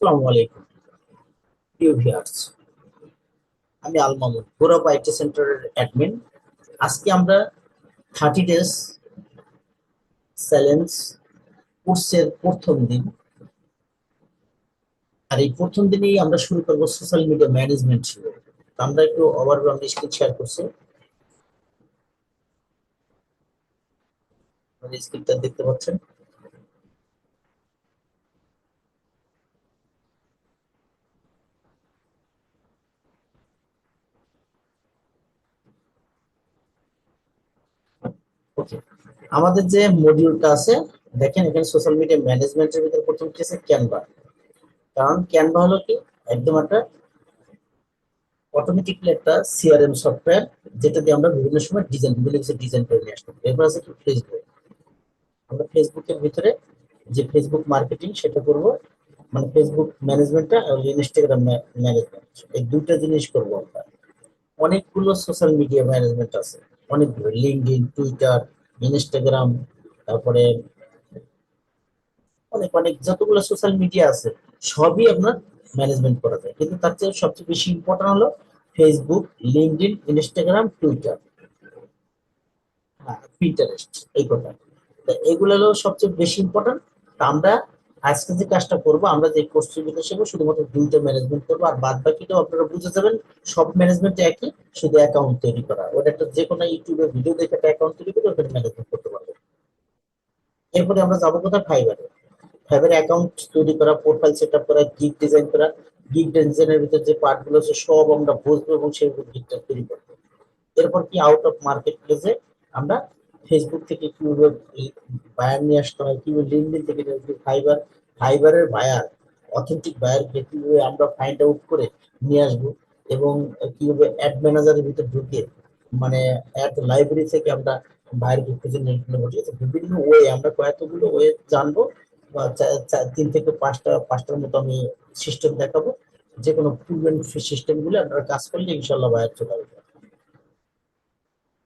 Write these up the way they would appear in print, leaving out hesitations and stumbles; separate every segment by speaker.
Speaker 1: আসসালামু আলাইকুম প্রিয় ভিউয়ার্স। আমি আল মামুন, গৌরব আইটি সেন্টারের অ্যাডমিন। আজকে আমরা 30 ডেজ চ্যালেঞ্জ কোর্সের প্রথম দিন। আর এই প্রথম দিনেই আমরা শুরু করবো সোশ্যাল মিডিয়া ম্যানেজমেন্ট ছিল। আমরা একটু ওভারভিউ আমরা স্ক্রিন শেয়ার করছি, স্ক্রিনটা দেখতে পাচ্ছেন। ওকে, আমাদের যে মডিউলটা আছে, দেখেন এখানে সোশ্যাল মিডিয়া ম্যানেজমেন্টের ভিতরে প্রথম কি আছে? ক্যানভা। কারণ ক্যানভা হলো কি, একদম একটা অটোমেটিকলি একটা সিআরএম সফটওয়্যার, যেটা দিয়ে আমরা বিভিন্ন সময় ডিজাইন, বিভিন্ন কিছু ডিজাইন করে নিয়ে আসতে পারি। এরপর আছে কি ফেসবুক। আমরা ফেসবুকের ভিতরে যে ফেসবুক মার্কেটিং সেটা করব, মানে ফেসবুক ম্যানেজমেন্টটা আর ইনস্টাগ্রাম ম্যানেজমেন্ট, এই দুটো জিনিস করব আমরা। অনেকগুলো সোশ্যাল মিডিয়া ম্যানেজমেন্ট আছে, অনেকগুলো, লিঙ্কডইন, টুইটার, ইনস্টাগ্রাম, তারপরে অনেক অনেক যতগুলো সোশ্যাল মিডিয়া আছে সবই আপনার ম্যানেজমেন্ট করা যায়, কিন্তু তার চেয়ে সবচেয়ে বেশি ইম্পর্টেন্ট হলো ফেসবুক, লিঙ্কডইন, ইনস্টাগ্রাম, টুইটার, হ্যাঁ, পিন্টারেস্ট, এই কটা। তো এগুলো হলো সবচেয়ে বেশি ইম্পর্টেন্ট। আমরা আজকে যে কাজটা করবো, আমরা যে কোর্সের ভিতরে শিখবো শুধুমাত্র দুইটা ম্যানেজমেন্ট করবো, আর বাদ বাকিটাও আপনারা বুঝে যাবেন। সব ম্যানেজমেন্ট একই, শুধু অ্যাকাউন্ট তৈরি করা। ওটা একটা যে কোনো ইউটিউবে ভিডিও দেখে একটা অ্যাকাউন্ট তৈরি করে ওখানে ম্যানেজমেন্ট করতে পারবেন। এরপরে আমরা যাবো কোথায়? ফাইবারে। ফাইবারে অ্যাকাউন্ট তৈরি করা, প্রোফাইল সেট আপ করা, গিগ ডিজাইন করা। গিগ ডিজাইনের ভিতরে যে পার্ট গুলো আছে সব আমরা বুঝবো এবং সেগুলো গিগটা তৈরি করবো। এরপর কি, আউট অফ মার্কেট প্লেসে আমরা ফেসবুক থেকে কিভাবে বায়ার নিয়ে আসতে হয়, কিভাবে লিঙ্কডিন থেকে ফাইবার, ফাইবারের বায়ার, অথেন্টিক বায়ারকে কিভাবে আমরা ফাইন্ড আউট করে নিয়ে আসবো, এবং কিভাবে অ্যাড ম্যানেজারের ভিতরে ঢুকে, মানে অ্যাড লাইব্রেরি থেকে আমরা বায়ারকে খুঁজে নিয়ে নেবো। ঠিক আছে, বিভিন্ন ওয়ে আমরা কয়েকগুলো ওয়ে জানবো। বা 3 থেকে 5টার মতো আমি সিস্টেম দেখাবো। যে কোনো প্রুভেন সিস্টেম গুলো আপনারা কাজ করলে ইনশাল্লাহ বায়ার চলে আসবে।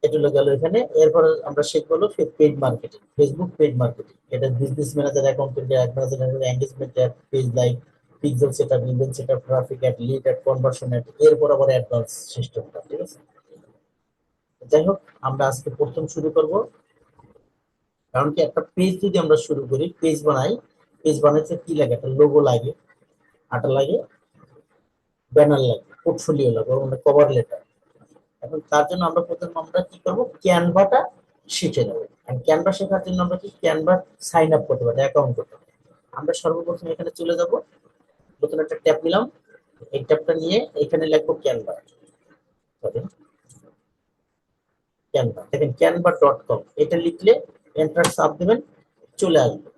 Speaker 1: এটা হলো গেল এখানে। এরপর আমরা শিখবো হলো paid marketing, Facebook paid marketing. এটা business manager, account ad manager, engagement ad, page like, pixel setup, event setup, traffic ad, lead ad, conversion ad, এরপর আবার অ্যাডভান্স সিস্টেমটা। ঠিক আছে, যাই হোক, আমরা আজকে প্রথম শুরু করব। কারণ কি, একটা পেজ যদি আমরা শুরু করি, পেজ বানাই, পেজ বানাইতে কি লাগে? একটা লোগো লাগে, আটা লাগে, ব্যানার লাগে, পোর্টফোলিও লাগে, মানে কভার লেটার। এখন তার জন্য আমরা প্রথমে আমরা কি করবো? ক্যানভাটা শিখে নেবো। আর ক্যানভা শেখার জন্য আমরা কি ক্যানভা সাইন আপ করতে পারি, অ্যাকাউন্ট করতে পারি। আমরা সর্বপ্রথম এখানে চলে যাব, নতুন একটা ট্যাব নিলাম। এই ট্যাবটা নিয়ে এখানে লিখবো ক্যানভা। ক্যানভা, দেখেন canva.com, এটা লিখলে এন্টার চাপ দেবেন, চলে আসবে।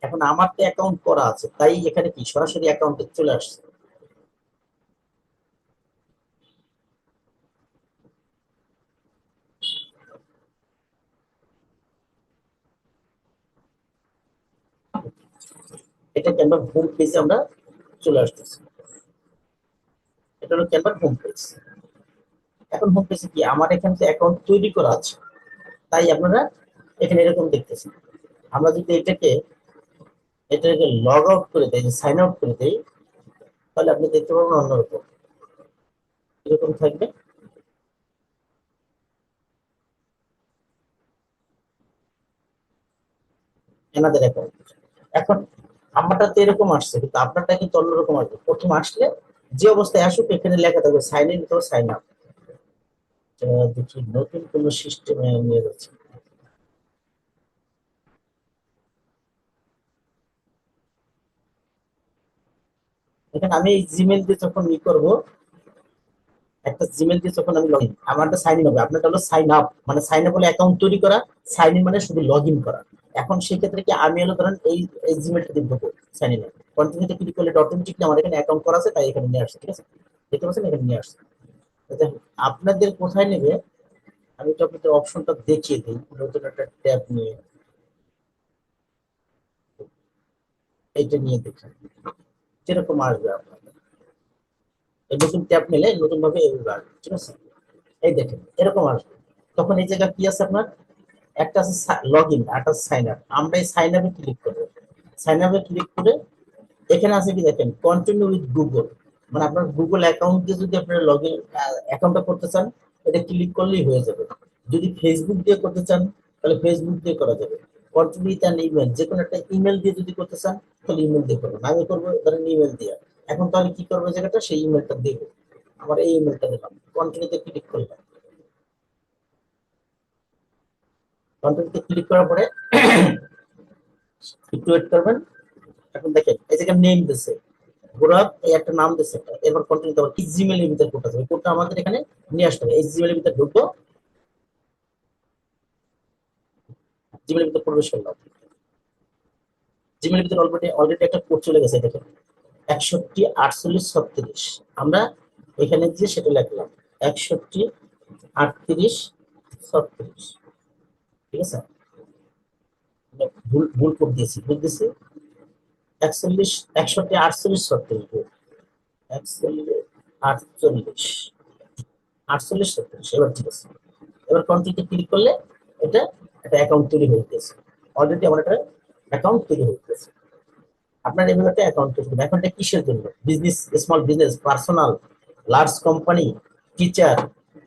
Speaker 1: এখন আমার তো অ্যাকাউন্ট করা আছে, তাই এখানে কি সরাসরি অ্যাকাউন্টে চলে আসছে। এটা ক্যানভা হোম পেজে আমরা চলে আসতেছি। এটা হলো ক্যানভার হোম পেজ। এখন হোম পেজে কি, আমার এখানে তো অ্যাকাউন্ট তৈরি করা আছে, তাই আপনারা এখানে এরকম দেখতেছেন। আমরা যদি এটাকে লগ আউট করে দেই, সাইন আউট করে দেই, তাহলে আপনি দেখতে পাবেন অন্যরকম এরকম থাকবে এনাদের অ্যাকাউন্ট। এখন আমারটা তো এরকম আসছে, কিন্তু আপনারটা কিন্তু অন্যরকম আসবে। প্রথম আসলে যে অবস্থায় আসুক, এখানে লেখা থাকবে সাইন ইন অথবা সাইন আপ। দেখি নতুন কোন সিস্টেমে নিয়ে যাচ্ছে। এখানে আমি জিমেল দিয়ে যখন ই করবো, একটা জিমেল দিয়ে যখন আমি লগ ইন, আমারটা সাইন ইন হবে, আপনারটা হলো সাইন আপ। মানে সাইন আপ হলে অ্যাকাউন্ট তৈরি করা, সাইন ইন মানে শুধু লগ ইন করা। এখন সেক্ষেত্রে কি, আমি হলো ধরেন এই জিমেলটা দিব সাইন ইন, কন্টিনিউতে ক্লিক করলে অটোমেটিকলি আমার এখানে অ্যাকাউন্ট করা আছে, তাই এখানে নিয়ে আসছে। ঠিক আছে, দেখতে পাচ্ছেন এখানে নিয়ে আসছে। আচ্ছা, আপনাদের কোথায় নেবে আমি তো আপনাদের অপশনটা দেখিয়ে দিই। নতুন একটা ট্যাব নিয়ে এইটা নিয়ে দেখি কিরকম আসবে আপনাদের। এই নতুন ট্যাব নিলে নতুন ভাবে এইভাবে আসবে। ঠিক আছে, এই দেখেন এরকম আসবে। তখন এই জায়গা কি আছে আপনার, একটা আছে লগ ইন, একটা সাইন আপ। আমরা এই সাইন আপে ক্লিক করবো। সাইন আপে ক্লিক করে এখানে আছে কি দেখেন, কন্টিনিউ উইথ গুগল, মানে আপনার গুগল অ্যাকাউন্ট দিয়ে যদি আপনারা লগ ইন অ্যাকাউন্টটা করতে চান, এটা ক্লিক করলেই হয়ে যাবে। যদি ফেসবুক দিয়ে করতে চান তাহলে ফেসবুক দিয়ে করা যাবে। কন্টিনিউ উইথ অ্যান ইমেল, যে কোনো একটা ইমেল দিয়ে যদি করতে চান তাহলে ইমেল দিয়ে করবেন। আমি করবো ধরেন ইমেল দিয়ে। এখন তাহলে কি করবো, জায়গাটা সেই ইমেলটা দেবো, আমার এই ইমেলটা দিলাম, কন্টিনিউতে ক্লিক করলাম। কন্টিনিউতে ক্লিক করার পরে একটু ওয়েট করবেন। এখন দেখেন এই জায়গায় নেম দিচ্ছে, গোলাপ এই একটা নাম দিচ্ছে, এরপর কন্টিনিউ করবো। এই জিমেল এর ভিতরে কোডটা আছে, কোডটা আমাদের এখানে নিয়ে আসতে হবে। এই জিমেল এর ভিতরে ঢুকবো, জিমেল এর ভিতরে প্রবেশ করলাম। জিমেল এর ভিতরে অলরেডি অলরেডি একটা কোড চলে গেছে, দেখেন 61 48 36। আমরা এখানে যে সেটা লিখলাম 61 38 36। ঠিক আছে, ভুল ভুল কোড দিয়েছি, ভুল দিয়েছি। 41 61 48 36। 41 48 36 এবার ঠিক আছে। এবার কন্টিনিউতে ক্লিক করলে এটা একটা অ্যাকাউন্ট তৈরি হয়ে গেছে। অলরেডি আমার একটা অ্যাকাউন্ট তৈরি হয়ে গেছে। আপনার এভাবে একটা অ্যাকাউন্ট তৈরি করবেন। অ্যাকাউন্টটা কিসের জন্য? Business, small business, personal, large company, teacher,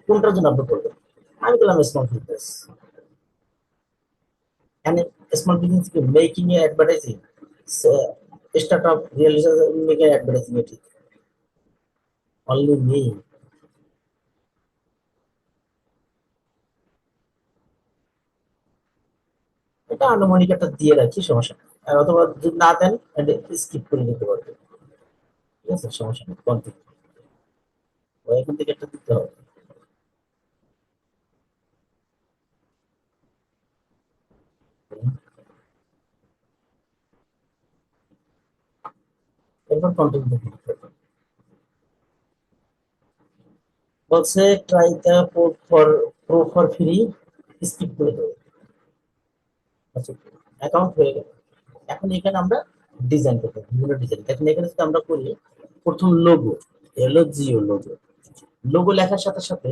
Speaker 1: কোনটার জন্য আপনি করবেন? আমি বললাম small business. and small business ki making a advertising, startup realization making advertising, it only me। এটা আনুমানিক একটা দিয়ে রাখি, সমস্যা নেই। আর অথবা যদি না দেন স্কিপ করে নিতে পারবেন, ঠিক আছে, সমস্যা নেই। কন্টিনিউ, এখান থেকে একটা দিতে হবে। এরপর কন্টিনিউ ক্লিক করবেন। বলছে try the pro for free, skip করে দেবো। আচ্ছা, অ্যাকাউন্ট হয়ে গেল। এখন এখানে আমরা ডিজাইন করতে হবে, বিভিন্ন ডিজাইন। এখন এখানে যদি আমরা করি প্রথম লোগো, এলো জিও লোগো। লোগো লেখার সাথে সাথে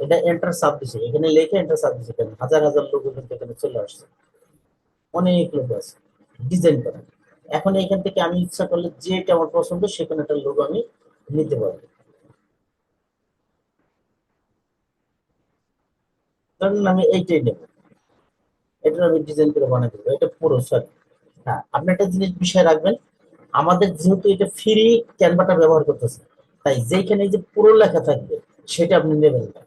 Speaker 1: এটা এন্টার সাব দিছে, এখানে লিখে এন্টার সাব দিছে, এখানে হাজার হাজার লোগো কিন্তু এখানে চলে আসছে, অনেক লোগো আছে ডিজাইন করা। এখন এখান থেকে আমি ইচ্ছা করলে যেটা আমার পছন্দ সেখানে একটা লোগো আমি নিতে পারবো। ধরুন আমি এইটাই নেব, এটা আমি ডিজাইন করে বানিয়ে দেবো, এটা পুরো সরি। হ্যাঁ, আপনি একটা জিনিস বিষয় রাখবেন, আমাদের যেহেতু এটা ফ্রি ক্যানভাটা ব্যবহার করতেছে, তাই যেখানে যে পুরো লেখা থাকবে সেটা আপনি নেবেন না।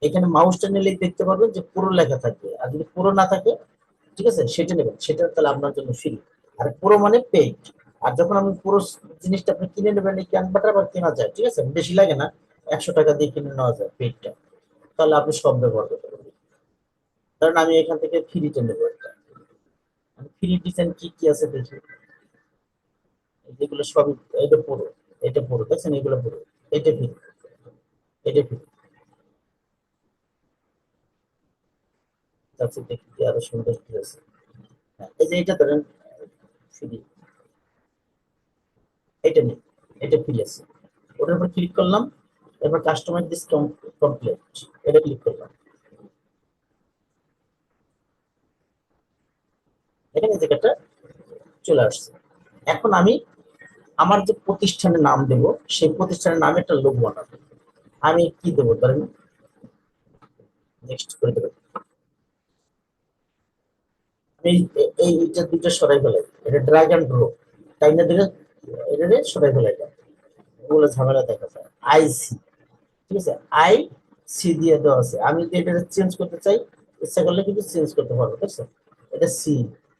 Speaker 1: এখানে মাউসটা নিলে দেখতে পারবেন যে পুরো লেখা থাকবে, আর যদি পুরো না থাকে, ঠিক আছে, সেটা নেবেন, সেটা তাহলে আপনার জন্য ফ্রি। আর পুরো মানে পেইড। আর যখন আমি পুরো জিনিসটা আপনি কিনে নেবেন, এই ক্যানভাটা আবার কেনা যায়, ঠিক আছে, বেশি লাগে না, 100 টাকা দিয়ে কিনে নেওয়া যায় পেইডটা, তাহলে আপনি সব ব্যবহার করতে পারবেন। কারণ আমি এখান থেকে ফ্রিতে নেবো একটা। ফ্রি ডিজাইন কি কি আছে দেখি, যেগুলো সবই, এটা পুরো, এটা পুরো দেখছেন, এগুলো পুরো, এটা ফ্রি, এটা ফ্রি। তার চেয়ে দেখি আরো সুন্দর কি আছে। হ্যাঁ, এই যে এটা ধরেন ফ্রি, এটা নেই, এটা ফ্রি আছে। ওটার উপর ক্লিক করলাম, এরপর কাস্টমাইজ দিস কমপ্লিট, এটা ক্লিক করলাম, এখানে জায়গাটা চলে আসছে। এখন আমি আমার যে প্রতিষ্ঠানের নাম দেব, সেই প্রতিষ্ঠানের নামে একটা লোগো বানাবো। আমি কি দেবো, ধরেন নেক্সট করে দেবো। আমি এইটা দুইটা সরাই ফেলাই, এটা ড্রাগ অ্যান্ড ড্রপ, তাই না, দুটো এটা সরাই ফেলাই, ওগুলো ঝামেলা দেখা যায়। আইসি, ঠিক আছে, আই সি দিয়ে দেওয়া আছে, আমি যদি এটা চেঞ্জ করতে চাই, ইচ্ছা করলে কিন্তু চেঞ্জ করতে পারবো, ঠিক আছে। এটা সি,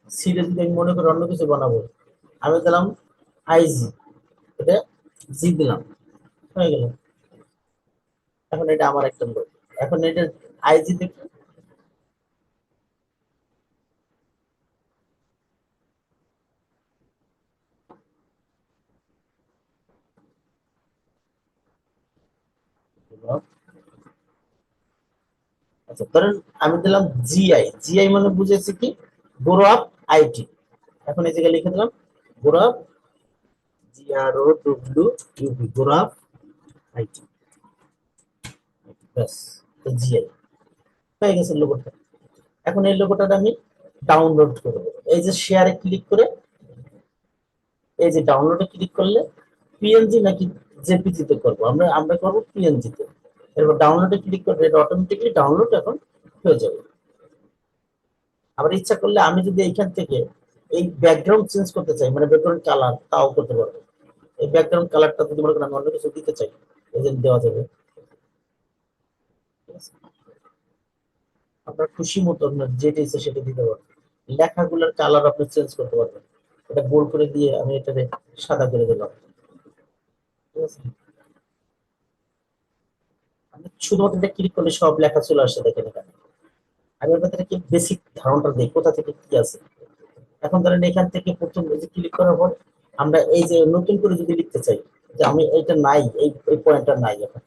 Speaker 1: সি তে যদি আমি মনে করি অন্য কিছু বানাবো, আমি দিলাম আইজি, এটা জি দিলাম, হয়ে গেল। এখন এটা আমার একটা লোক, এখন এটা আইজি দেখি, আচ্ছা ধরেন আমি দিলাম জিআই, জিআই মানে বুঝেছি কি, গ্রো আপ আইটি। এখন এই জায়গায় লিখে দিলাম grow up, GROWUP, grow up IT, ব্যাস, জিআই হয়ে গেছে লোগোটা। এখন এই লোগোটা আমি ডাউনলোড করবো, এই যে শেয়ারে ক্লিক করে এই যে ডাউনলোডে ক্লিক করলে পিএনজি নাকি জেপিজি তে করবো, আমরা আমরা করবো পিএনজি তে। এরপর ডাউনলোডে ক্লিক করলে এটা অটোমেটিকলি ডাউনলোড এখন হয়ে যাবে। আবার ইচ্ছা করলে আমি যদি এইখান থেকে এই ব্যাকগ্রাউন্ড চেঞ্জ করতে চাই, মানে ব্যাকগ্রাউন্ড কালার, তাও করতে পারবো। এই ব্যাকগ্রাউন্ড কালারটা যদি মনে করেন আমি অন্য কিছু দিতে চাই, এই যে দেওয়া যাবে। ঠিক আছে? আপনার খুশি মতো আপনার যেটা ইচ্ছে সেটা দিতে পারবেন। লেখাগুলোর কালার আপনি চেঞ্জ করতে পারবেন। এটা বোল্ড করে দিয়ে আমি এটাকে সাদা করে দিলাম। ঠিক আছে? আমি শুধুমাত্র এটা ক্লিক করলে সব লেখা চলে আসছে, দেখেন এখানে। আমি আপনাদের কি বেসিক ধারণাটা দিই কোথা থেকে কি আছে। এখন ধরেন এখান থেকে প্রথম এই যে ক্লিক করার পর আমরা এই যে নতুন করে যদি লিখতে চাই, যে আমি এটা নাই, এই পয়েন্টটা নাই এখন,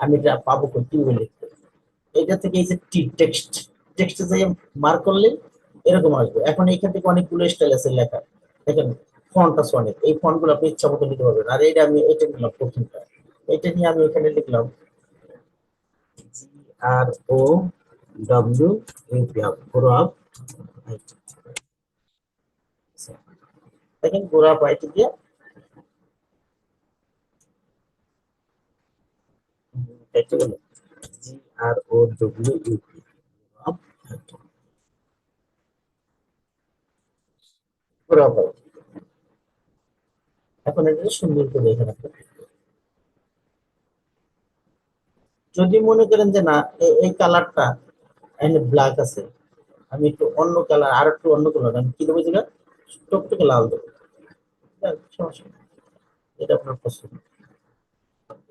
Speaker 1: আমি এটা পাবো কিভাবে লিখতে? এটা থেকে এই যে টেক্সট, টেক্সটে যে মার্ক করলে এরকম আসবে। এখন এইখান থেকে অনেকগুলো স্টাইল আছে লেখা, দেখেন ফন্ট আছে অনেক, এই ফন্ট গুলো আপনি ইচ্ছা মতো নিতে পারবেন। আর এটা আমি এটা নিলাম প্রথমটা, এটা নিয়ে আমি এখানে লিখলাম R O W UP, grow up. দেখেন গ্রো আপ আইটি দিয়ে এটা হলো GROWUP, গ্রো আপ আইটি। এখন এটা সুন্দর করে এখানে যদি মনে করেন যে না এই কালারটা এখানে ব্ল্যাক আছে, আমি একটু অন্য কালার, আর একটু অন্য কালার আমি কি দেবো, যেটা টকটকে লাল দেবো। হ্যাঁ, সমস্যা নেই, এটা আপনার পছন্দ।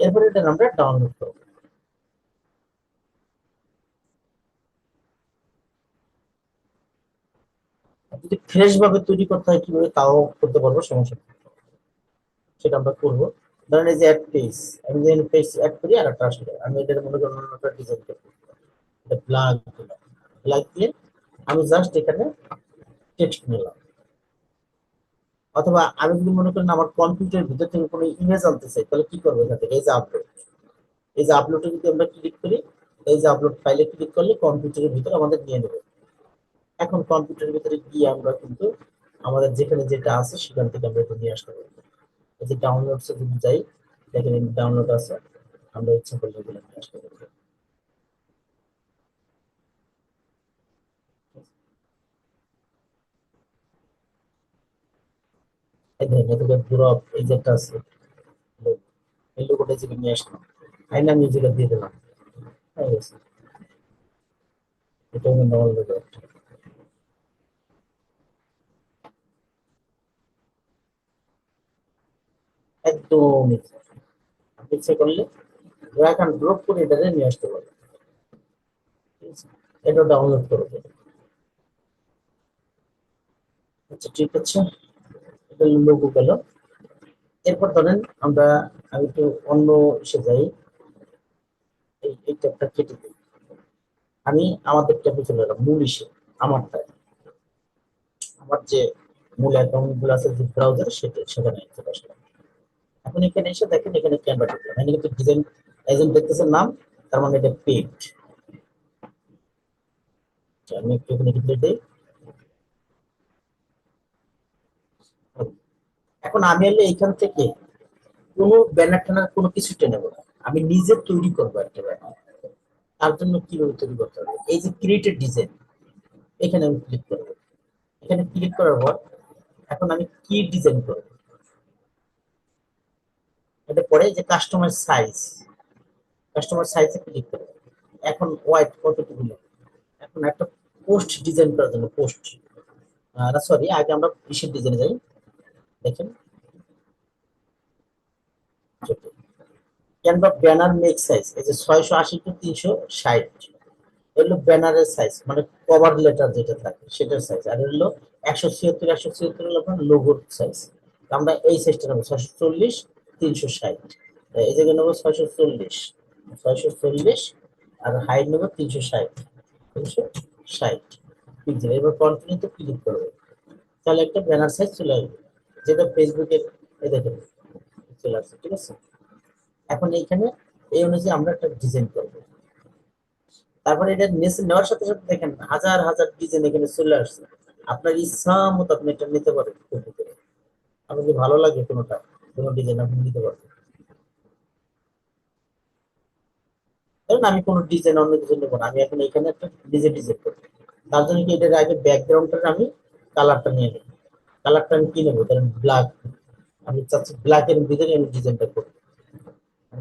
Speaker 1: এরপরে এটা আমরা ডাউনলোড করবো। আর যদি ফ্রেশ ভাবে তৈরি করতে হয় কিভাবে তাও করতে পারবো, সমস্যা নেই, সেটা আমরা করবো। ধরেন এই যে অ্যাড পেজ, আমি যে পেজ অ্যাড করি আর একটা আসলে আমি এটার মনে করেন অন্য একটা ডিজাইন করবো, এটা ব্ল্যাক দিলাম। ব্ল্যাক দিয়ে আমি জাস্ট এখানে টেক্সট নিলাম। অথবা আমি যদি মনে করেন আমার কম্পিউটারের ভিতর থেকে কোনো ইমেজ আনতে চাই, তাহলে কি করবো? এখান থেকে এই যে আপলোড, এই যে আপলোডে যদি আমরা ক্লিক করি, এই যে আপলোড ফাইলে ক্লিক করলে কম্পিউটারের ভিতরে আমাদের নিয়ে নেবে। এখন কম্পিউটারের ভিতরে গিয়ে আমরা কিন্তু আমাদের যেখানে যেটা আছে সেখান থেকে আমরা এটা নিয়ে আসতে পারবো। এই যে ডাউনলোডসে যদি যাই, দেখেন ডাউনলোড আছে, আমরা ইচ্ছা করলে এগুলো নিয়ে আসতে পারবো। এই দেখেন এদিকে পুরো এই যেটা আছে, এই লোগোটা যেটা নিয়ে আসলাম, আইনা মিউজিক দিয়ে দিলাম, হয়ে গেছে। এটা হলো নর্মাল লোগো। একদম আপনি ইচ্ছা করলে ড্র্যাগ এন্ড ড্রপ করে এটা নিয়ে আসতে পারবেন। ঠিক আছে? এটা ডাউনলোড করবে। আচ্ছা ঠিক আছে, এটা লোগো গেল। এরপর ধরেন আমরা, আমি একটু অন্য এসে যাই, এই ট্যাবটা কেটে দিই। আমি আমাদের ট্যাবে চলে এলাম, মূল ইসে আমারটায়, আমার যে মূল অ্যাকাউন্ট গুলো আছে যে ব্রাউজার, সেখানে চলে আসলাম। এখন এখানে এসে দেখেন এখানে ক্যানভা ঢুকলাম, এখানে কিন্তু ডিজাইন এজেন্ট দেখতেছেন নাম, তার মানে এটা পেড। আমি একটু এখানে ডিপ্লে দিই। এখন আমি এলে এখান থেকে কোনো ব্যানার ট্যানার কোনো কিছু টেনে নেবো না, আমি নিজে তৈরি করবো একটা ব্যানার। তার জন্য কিভাবে তৈরি করতে হবে, এই যে ক্রিয়েটেড ডিজাইন, এখানে আমি ক্লিক করবো। এখানে ক্লিক করার পর এখন আমি কি ডিজাইন করবো, এটা পরে যে কাস্টমার সাইজ, কাস্টমার সাইজে ক্লিক করবো। এখন হোয়াইট কতটুকু নেবো, এখন একটা পোস্ট ডিজাইন করার জন্য পোস্ট, সরি আগে আমরা কিসের ডিজাইনে যাই, দেখেন ক্যানভা ব্যানার মেক সাইজ, এই যে 680 টু 360, এগুলো ব্যানারের সাইজ, মানে কভার লেটার যেটা থাকে সেটার সাইজ। আর হলো 176 হলো আপনার লোগোর সাইজ। আমরা এই সাইজটা নেবো 640 360, এই জায়গায় নেবো 640 আর হাইট নেবো 360 পিক্সেল। এবার কন্টিনিউতে ক্লিক করবো, তাহলে একটা ব্যানার সাইজ চলে আসবে, যেটা ফেসবুকের, এই দেখেন চলে আসছে। ঠিক আছে? এখন এইখানে এই অনুযায়ী আমরা একটা ডিজাইন করবো। তারপরে এটা নেওয়ার সাথে সাথে দেখেন হাজার হাজার ডিজাইন এখানে চলে আসছে। আপনার ইচ্ছা মতো আপনি এটা নিতে পারেন। আপনার যদি ভালো লাগে কোনোটা, কোনো ডিজাইন আপনি দিতে পারবেন। ধরুন আমি কোনো ডিজাইন অন্য কিছু নেবো না, আমি এখন এখানে একটা ডিজাইন করবো। তার জন্য কি এটার আগে ব্যাকগ্রাউন্ডটা আমি কালারটা নিয়ে নেব। কালারটা আমি কি নেবো, ধরেন ব্ল্যাক। আমি চাচ্ছি ব্ল্যাকের ভিতরে আমি ডিজাইনটা করবো।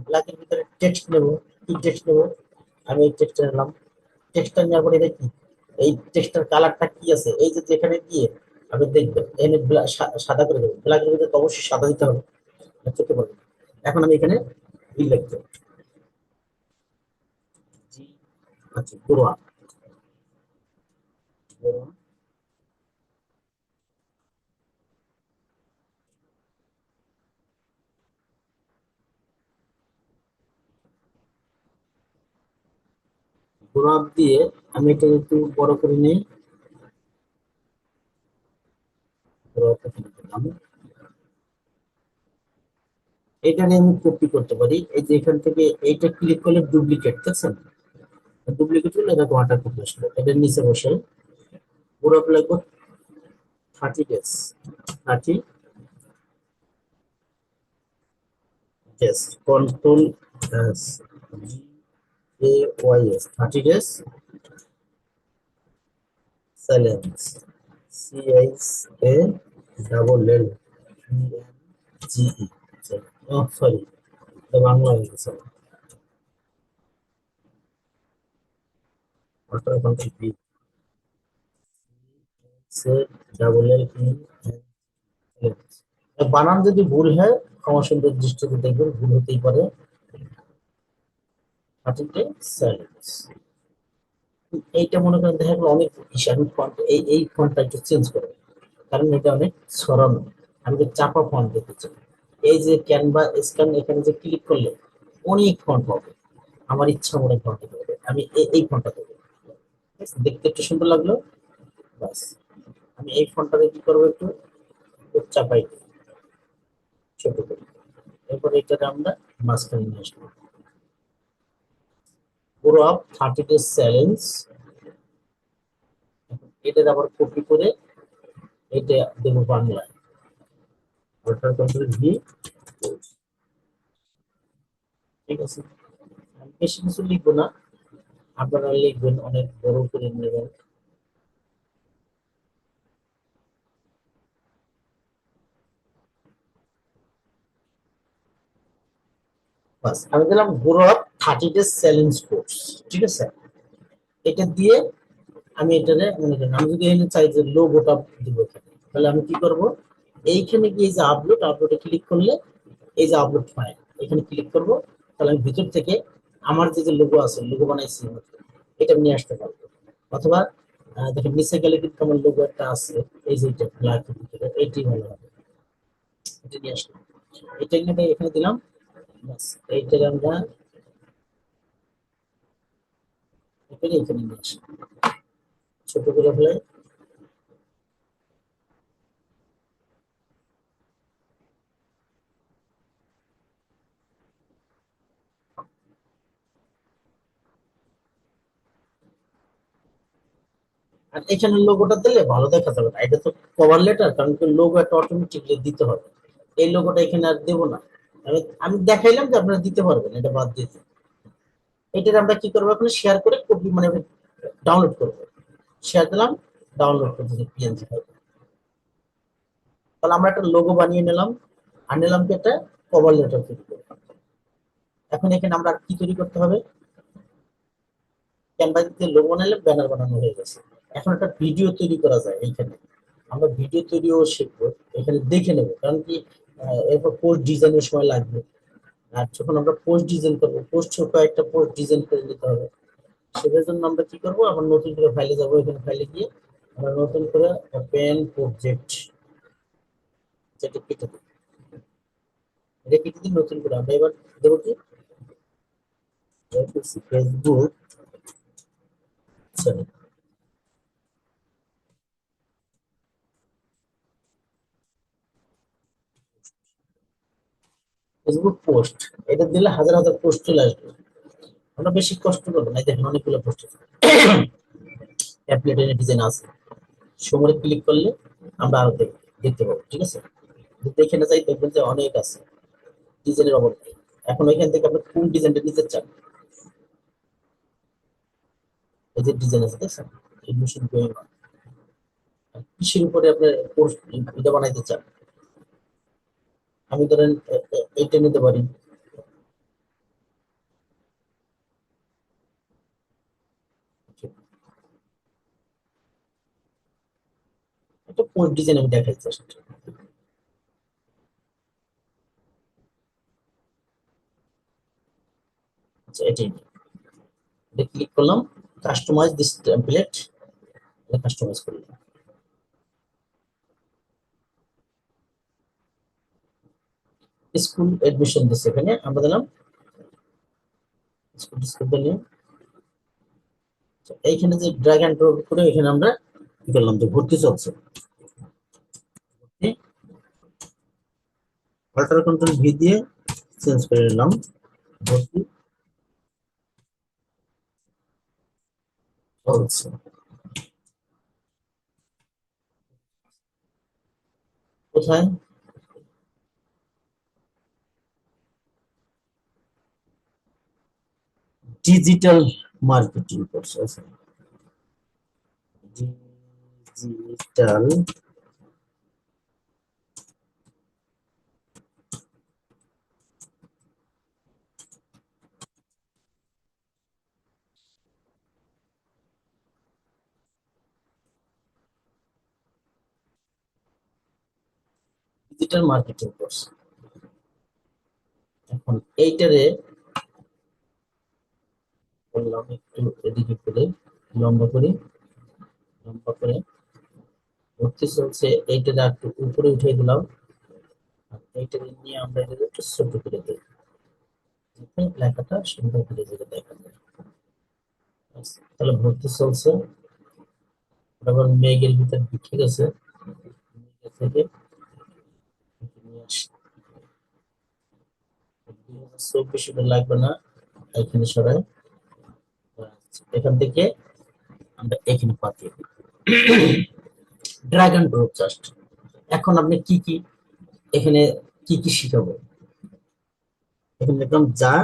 Speaker 1: ব্ল্যাকের ভিতরে টেক্সট নেবো। কি টেক্সট নেবো, আমি এই টেক্সটটা নিলাম। টেক্সটটা নেওয়ার পরে দেখি এই টেক্সটার কালারটা কি আছে, এই যে যেখানে গিয়ে আপনি দেখবেন এখানে সাদা করে দেবেন। ব্ল্যাকের ভিতরে তো অবশ্যই সাদা দিতে হবে, চোখে পড়বে। এখন আমি এখানে ই লিখবো, জি, আচ্ছা পুরো গোলাপ দিয়ে আমি এটা একটু বড় করে নিই। গোলাপটা কিনে দিলাম। এটা নিয়ে আমি কপি করতে পারি, এই যে এখান থেকে এইটা ক্লিক করলে ডুপ্লিকেট, দেখছেন? ডুপ্লিকেট হলে এটা ওয়াটার কপি আসলো, এটার নিচে বসে গোলাপ লাগবে 30 days. 30 days, control S, A Y S, 30 days silence, C H A double L G E, sorry এটা বাংলা হয়ে গেছে। Water control C double L E, বানান যদি ভুল হয় ক্ষমা সুন্দর দৃষ্টিতে দেখবেন, ভুল হতেই পারে। 30 ডে silence। এইটা মনে করেন দেখা গেলো অনেক বেশি, আমি ফন্ট এই ফন্টটা একটু চেঞ্জ করবো, কারণ এটা অনেক সরানো। আমি তো চাপা ফন্ট দিতে চাই। এই যে ক্যানভা স্ক্যান, এখানে যে ক্লিক করলে অনেক ফন্ট পাবে, আমার ইচ্ছা মতো ফন্ট দিতে হবে। আমি এই ফন্টটা দেবো, দেখতে একটু সুন্দর লাগলো, বাস। আমি এই ফন্টটাকে কি করবো, একটু চাপাই দিই, ছোট করি। এরপর এটাকে আমরা মাঝখানে নিয়ে আসবো। পুরো 30 ডে চ্যালেঞ্জ, এটার আবার কপি করে এটা দেবো বাংলায়। ওটার কন্ট্রোল ভি, ঠিক আছে। আমি বেশি কিছু লিখবো না, আপনারা লিখবেন অনেক বড় করে নেবেন। বাস, আমি দিলাম grow up 30 day challenge course, ঠিক আছে। এটা দিয়ে আমি এটারে মনে করেন আমি যদি এখানে চাই যে লোগোটা দিব এখানে, তাহলে আমি কি করব, এইখানে গিয়ে যে আপলোডে ক্লিক করলে এই যে আপলোড ফাইল, এখানে ক্লিক করব। তাহলে আমি ভিতর থেকে আমার যে লোগো আছে, লোগো বানাইছি এটা নিয়ে আসতে পারবো। অথবা দেখেন নিচে গেলে কিন্তু আমার লোগো একটা আছে, এই যে এটা ব্ল্যাক ভিতরে, এটি ভালো হবে, এটা নিয়ে আসলাম। এটা এখানে এখানে দিলাম, বাস। এইটাকে আমরা এখানে এখানে নিয়ে আসি, ছোট করে ফেলে। আর এখানে লোগোটা দিলে ভালো দেখা যাবে না, এটা তো কভার লেটার, কারণ লোগো একটা অটোমেটিকলি দিতে হবে। এই লোগোটা এখানে আর দেবো না। আমি আমি দেখাইলাম যে আপনারা দিতে পারবেন, এটা বাদ দিতে। এটার আমরা কি করবো, এখন শেয়ার করে কপি মানে ডাউনলোড করবো। শেয়ার দিলাম, ডাউনলোড করতে পিএনজি ফাইল। তাহলে আমরা একটা লোগো বানিয়ে নিলাম, আর নিলাম কি একটা কভার লেটার তৈরি করলাম। এখন এখানে আমরা কি তৈরি করতে হবে, ক্যানভা দিয়ে লোগো বানালে ব্যানার বানানো হয়ে গেছে। এখন একটা ভিডিও তৈরি করা যায় এইখানে, আমরা ভিডিও তৈরিও শিখবো। এখানে দেখে নেবো, কারণ কি এরপর পোস্ট ডিজাইনের সময় লাগবে। আর যখন আমরা পোস্ট ডিজাইন করবো, পোস্ট কয়েকটা পোস্ট ডিজাইন করে নিতে হবে। সেটার জন্য আমরা কি করবো, আবার নতুন করে ফাইলে যাবো, এখানে ফাইলে গিয়ে আমরা নতুন করে ওপেন প্রজেক্ট, যেটা কেটে দিই, এটা কেটে দিই নতুন করে। আমরা এবার দেবো কি, ফেসবুক, সরি, ফেসবুক পোস্ট। এটা দিলে হাজার হাজার পোস্ট চলে আসবে, আমরা বেশি কষ্ট করবো না। দেখেন অনেকগুলো পোস্ট অ্যাপ্লেটের ডিজাইন আছে, সময় ক্লিক করলে আমরা আরো দেখতে পাবো, ঠিক আছে। যদি এখানে যাই দেখবেন যে অনেক আছে, ডিজাইনের অভাব নেই। এখন এখান থেকে আপনি কোন ডিজাইনটা নিতে চান, এই যে ডিজাইন আছে দেখছেন, এডমিশন গোয়িং অন, কিসের উপরে আপনার কোর্স এটা বানাইতে চান। আমি ধরেন এইটা নিতে পারি। এটা কোন ডিজাইন আমি দেখাইছি আসলে। আচ্ছা এটাই নিই। এটা ক্লিক করলাম, কাস্টমাইজ দিস টেমপ্লেট, এটা কাস্টমাইজ করলাম। স্কুল এডমিশন দিচ্ছে, এখানে আমরা দিলাম স্কুল স্কুল নিয়ে। এইখানে যে ড্র্যাগ এন্ড ড্রপ করে এখানে আমরা কি করলাম যে ভর্তি চলছে, অল্টার কন্ট্রোল ভি দিয়ে চেঞ্জ করে নিলাম ভর্তি চলছে। কোথায়? ডিজিটাল মার্কেটিং কোর্স আছে, ডিজিটাল ডিজিটাল মার্কেটিং কোর্স। এখন এইটারে করলাম একটু এদিকে করে, লম্বা করে, লম্বা করে ভর্তি চলছে। এইটারে একটু উপরে উঠিয়ে দিলাম, আর এইটারে নিয়ে আমরা এটা একটু ছোট করে দিই, যাতে লেখাটা সুন্দর করে যেটা দেখা যায়। আচ্ছা, তাহলে ভর্তি চলছে। আবার মেঘের ভিতর ঢুকে গেছে, মেঘের থেকে নিয়ে আসি। 2024 এটা লাগবে না, এখানে সরাই। এখান থেকে আমরা এখানে পাঠিয়ে দিই, ড্রাগন গ্রুপ জাস্ট। এখন আপনি কি কি এখানে কি কি শিখাবো, এখানে দেখলাম যা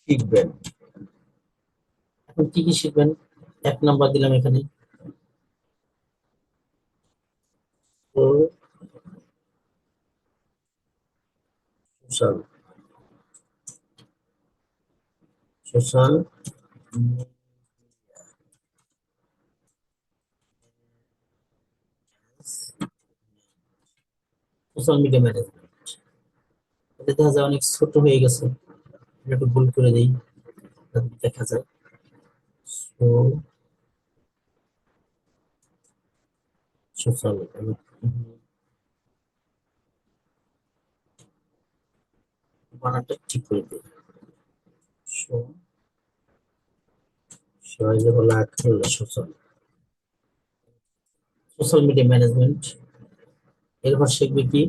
Speaker 1: শিখবেন। এখন কি কি শিখবেন, এক নাম্বার দিলাম এখানে social, social social media management. এটা দেখা যায় অনেক ছোট হয়ে গেছে, এটা একটু ভুল করে দিই যাতে দেখা যায়। সো সোশ্যাল বানানটা ঠিক করে দিই। সো সহজে বলা হলো সোশ্যাল, সোশ্যাল মিডিয়া ম্যানেজমেন্ট। এরপর শিখবে কি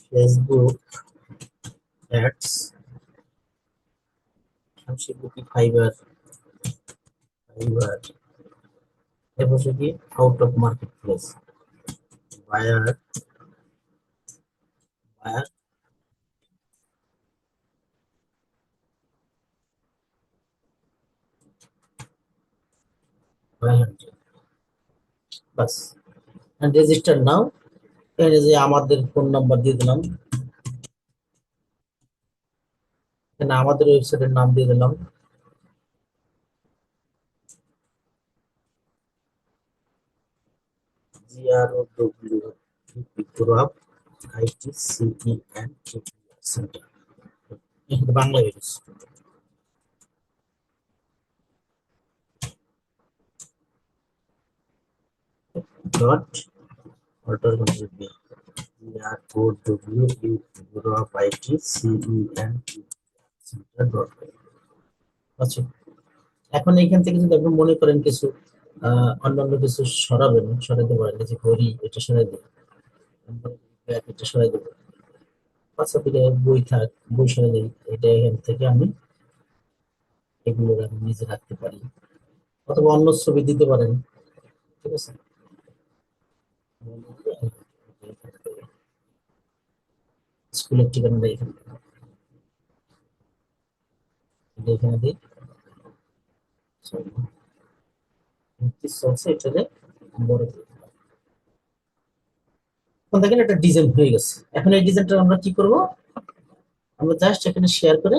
Speaker 1: ফেসবুক অ্যাডস, শিখবে কি ফাইবার, ফাইবার। এরপর কি out of market place, buyer, buyer, buyer, বাস। রেজিস্টার নাও, এখানে যে আমাদের ফোন নাম্বার দিয়ে দিলাম, এখানে আমাদের ওয়েবসাইটের নাম দিয়ে দিলাম, GROW গ্রুপ ITCEN সেন্টার, এখানে Bangladesh dot alter control B, GROW group ITCEN centre dot. আচ্ছা, এখন এইখান থেকে যদি আপনি মনে করেন কিছু অন্যান্য কিছু সরাবেন, সরাতে পারেন, এই যে ঘড়ি এটা সরাই দেবেন, ব্যাগ এটা সরাই দেবেন, আচ্ছা থেকে বই থাক, বই সরাই দেই, এটা এখান থেকে আমি এগুলো আমি নিজে রাখতে পারি, অথবা অন্য ছবি দিতে পারেন। ঠিক আছে। স্কুলের ঠিকানাটা এখানে এখানে দিই। চলছে এটাতে বড় দিই। এখন দেখেন একটা ডিজাইন হয়ে গেছে। এখন এই ডিজাইনটা আমরা কি করব, আমরা জাস্ট এখানে শেয়ার করে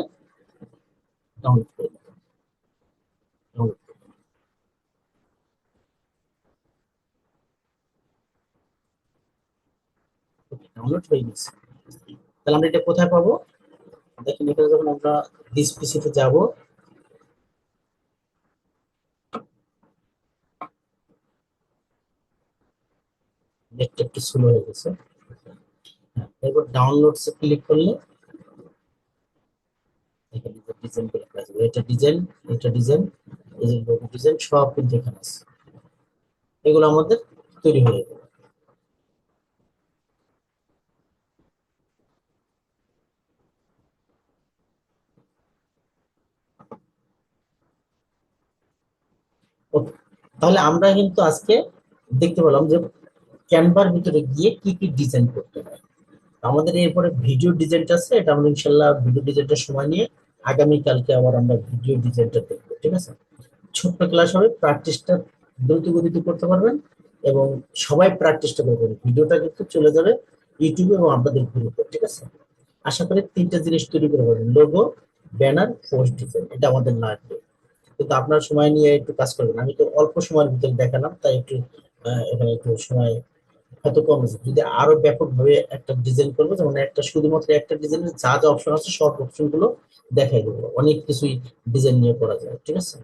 Speaker 1: ডাউনলোড করে ডাউনলোড ডাউনলোড হয়ে গেছে। তাহলে আমরা এটা কোথায় পাবো? দেখেন এখানে যখন আমরা দিস পিসিতে যাব, নেটটা একটু স্লো হয়ে গেছে। হ্যাঁ, এরপর ডাউনলোডস ক্লিক করলে এখানে যে ডিজাইন করে কাজ হবে, এটা ডিজাইন, এই যে লোগো ডিজাইন সব কিন্তু এখানে আছে। এগুলো আমাদের তৈরি হয়ে যাবে। ওকে, তাহলে আমরা কিন্তু আজকে দেখতে পেলাম যে ক্যানভার ভিতরে গিয়ে কি কি ডিজাইন করতে হয়। আমাদের এরপরে ভিডিও ডিজাইনটা আছে, এটা আমরা ইনশাল্লাহ ভিডিও ডিজাইনটা সময় নিয়ে আগামী কালকে আবার আমরা ভিডিও ডিজাইনটা দেখবো, ঠিক আছে। ছোট্ট ক্লাস হবে, প্র্যাকটিসটা দ্রুত গতিতে করতে পারবেন এবং সবাই প্র্যাকটিসটা করবেন। ভিডিওটা কিন্তু চলে যাবে ইউটিউবে এবং আপনাদের গ্রুপে, ঠিক আছে। আশা করি তিনটা জিনিস তৈরি করে পারবেন, লোগো, ব্যানার, পোস্ট ডিজাইন, এটা আমাদের লাগবে। কিন্তু আপনার সময় নিয়ে একটু কাজ করবেন। আমি তো অল্প সময়ের ভিতরে দেখালাম, তাই একটু এখানে একটু সময় হয়তো কম আছে। যদি আরো ব্যাপকভাবে একটা ডিজাইন করবো, যেমন একটা শুধুমাত্র একটা ডিজাইনের যা যা অপশন আছে সব অপশন গুলো দেখাই দেবো, অনেক কিছুই ডিজাইন নিয়ে করা যায়, ঠিক আছে।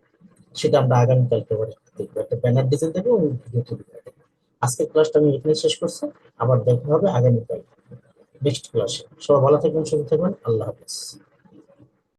Speaker 1: সেটা আমরা আগামীকালকে আবার দেখবো, একটা ব্যানার ডিজাইন দেবো এবং ভিডিও তৈরি করে দেবো। আজকের ক্লাসটা আমি এখানে শেষ করছি, আবার দেখা হবে আগামীকাল নেক্সট ক্লাসে। সবাই ভালো থাকবেন, সুস্থ থাকবেন, আল্লাহ হাফেজ।